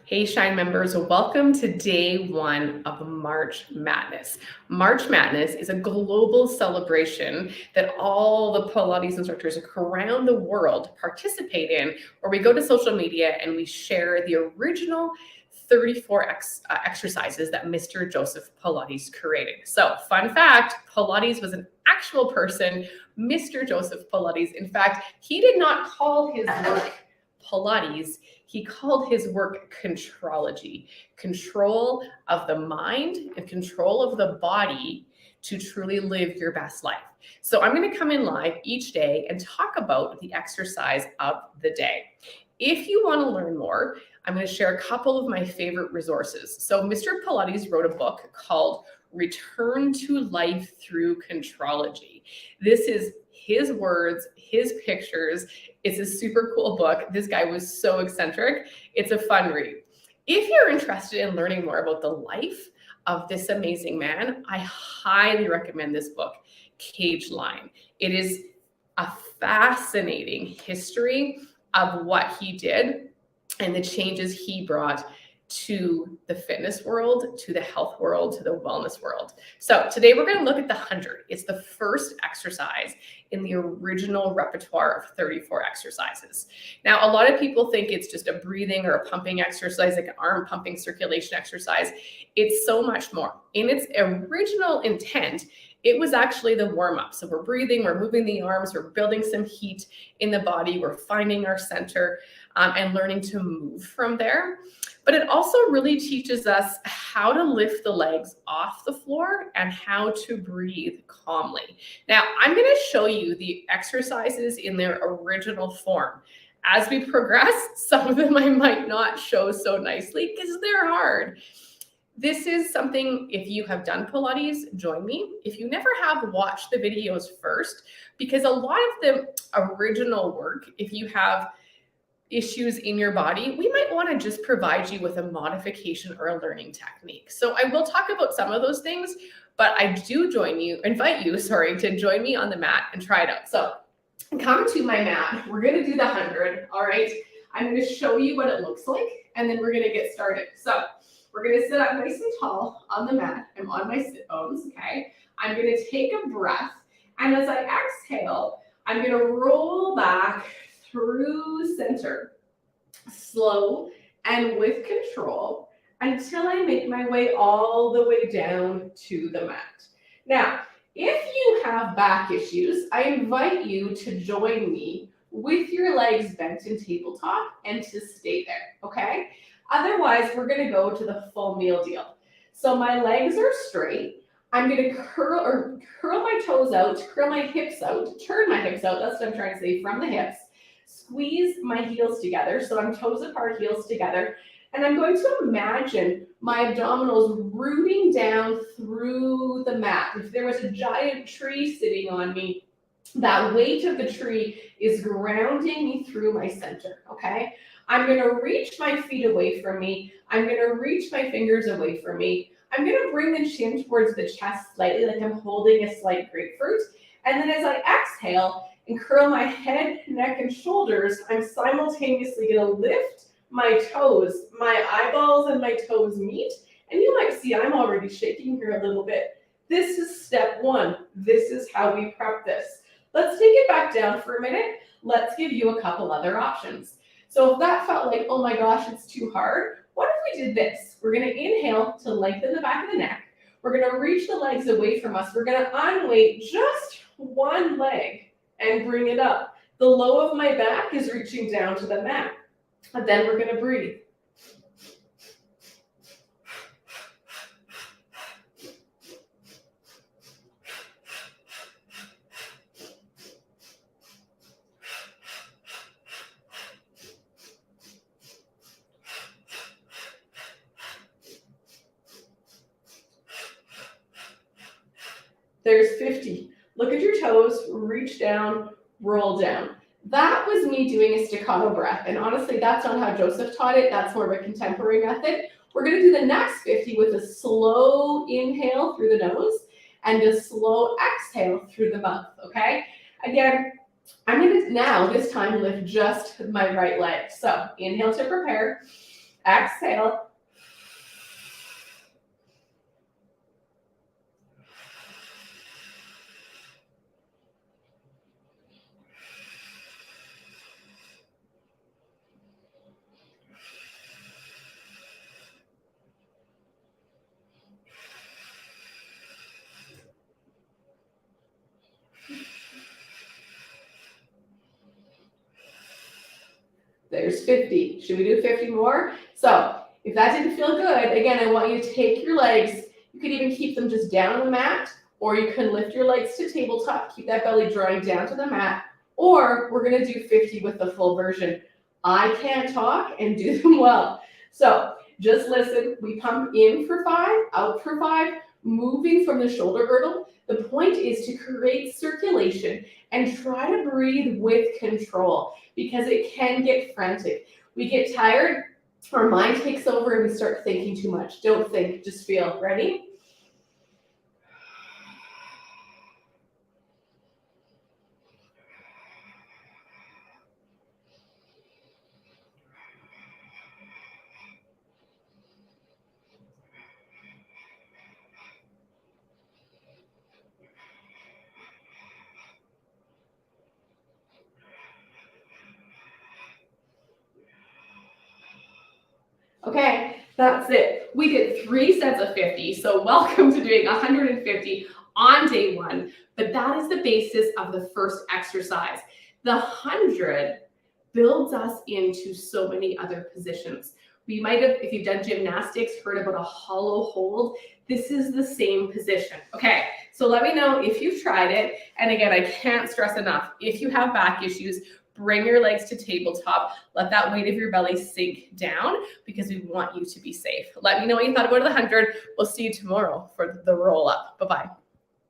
Hey, Shine members, welcome to day one of March Madness. March Madness is a global celebration that all the Pilates instructors around the world participate in, where we go to social media and we share the original 34 exercises that Mr. Joseph Pilates created. So, fun fact, Pilates was an actual person, Mr. Joseph Pilates. In fact, he did not call his work Pilates. He called his work contrology, control of the mind and control of the body to truly live your best life. So I'm going to come in live each day and talk about the exercise of the day. If you want to learn more, I'm going to share a couple of my favorite resources. So Mr. Pilates wrote a book called Return to Life Through Contrology. This is his words, his pictures. It's a super cool book. This guy was so eccentric. It's a fun read. If you're interested in learning more about the life of this amazing man, I highly recommend this book, Cage Line. It is a fascinating history of what he did and the changes he brought to the fitness world, to the health world, to the wellness world. So today we're going to look at the 100. It's the first exercise in the original repertoire of 34 exercises. Now, a lot of people think it's just a breathing or a pumping exercise, like an arm pumping circulation exercise. It's so much more. In its original intent, it was actually the warm-up. So we're breathing, we're moving the arms, we're building some heat in the body, we're finding our center and learning to move from there. But it also really teaches us how to lift the legs off the floor and how to breathe calmly. Now, I'm going to show you the exercises in their original form. As we progress, some of them I might not show so nicely because they're hard. This is something, if you have done Pilates, join me. If you never have, watch the videos first, because a lot of the original work, if you have issues in your body, we might want to just provide you with a modification or a learning technique. So I will talk about some of those things, but I do invite you, to join me on the mat and try it out. So come to my mat. We're going to do the 100. All right. I'm going to show you what it looks like, and then we're going to get started. So we're going to sit up nice and tall on the mat. I'm on my sit bones. Okay. I'm going to take a breath. And as I exhale, I'm going to roll back through center, slow and with control, until I make my way all the way down to the mat. Now, if you have back issues, I invite you to join me with your legs bent in tabletop and to stay there, okay? Otherwise, we're gonna go to the full meal deal. So my legs are straight. I'm gonna curl my toes out, curl my hips out, turn my hips out, that's what I'm trying to say, from the hips. Squeeze my heels together, so I'm toes apart, heels together, and I'm going to imagine my abdominals rooting down through the mat. If there was a giant tree sitting on me, that weight of the tree is grounding me through my center, okay? I'm going to reach my feet away from me. I'm going to reach my fingers away from me. I'm going to bring the chin towards the chest slightly, like I'm holding a slight grapefruit. And then as I exhale, and curl my head, neck, and shoulders, I'm simultaneously going to lift my toes. My eyeballs and my toes meet, and you might see I'm already shaking here a little bit. This is step one. This is how we prep this. Let's take it back down for a minute. Let's give you a couple other options. So if that felt like, oh my gosh, it's too hard, what if we did this? We're going to inhale to lengthen the back of the neck. We're going to reach the legs away from us. We're going to unweight just one leg and bring it up. The low of my back is reaching down to the mat. And then we're going to breathe. There's 50. Look at your toes, reach down, roll down. That was me doing a staccato breath. And honestly, that's not how Joseph taught it. That's more of a contemporary method. We're going to do the next 50 with a slow inhale through the nose and a slow exhale through the mouth, okay? Again, I'm going to now, this time, lift just my right leg. So inhale to prepare. Exhale. There's 50. Should we do 50 more? So if that didn't feel good, again, I want you to take your legs. You could even keep them just down on the mat, or you can lift your legs to tabletop, keep that belly drawing down to the mat, or we're gonna do 50 with the full version. I can't talk and do them well. So just listen, we pump in for 5, out for 5, moving from the shoulder girdle. The point is to create circulation and try to breathe with control, because it can get frantic. We get tired, our mind takes over and we start thinking too much. Don't think, just feel. Ready? Okay, that's it. We did 3 sets of 50, so welcome to doing 150 on day 1, but that is the basis of the first exercise. The 100 builds us into so many other positions. We might have, if you've done gymnastics, heard about a hollow hold. This is the same position. Okay, so let me know if you've tried it. And again, I can't stress enough, if you have back issues, bring your legs to tabletop. Let that weight of your belly sink down, because we want you to be safe. Let me know what you thought about the 100. We'll see you tomorrow for the roll up. Bye-bye.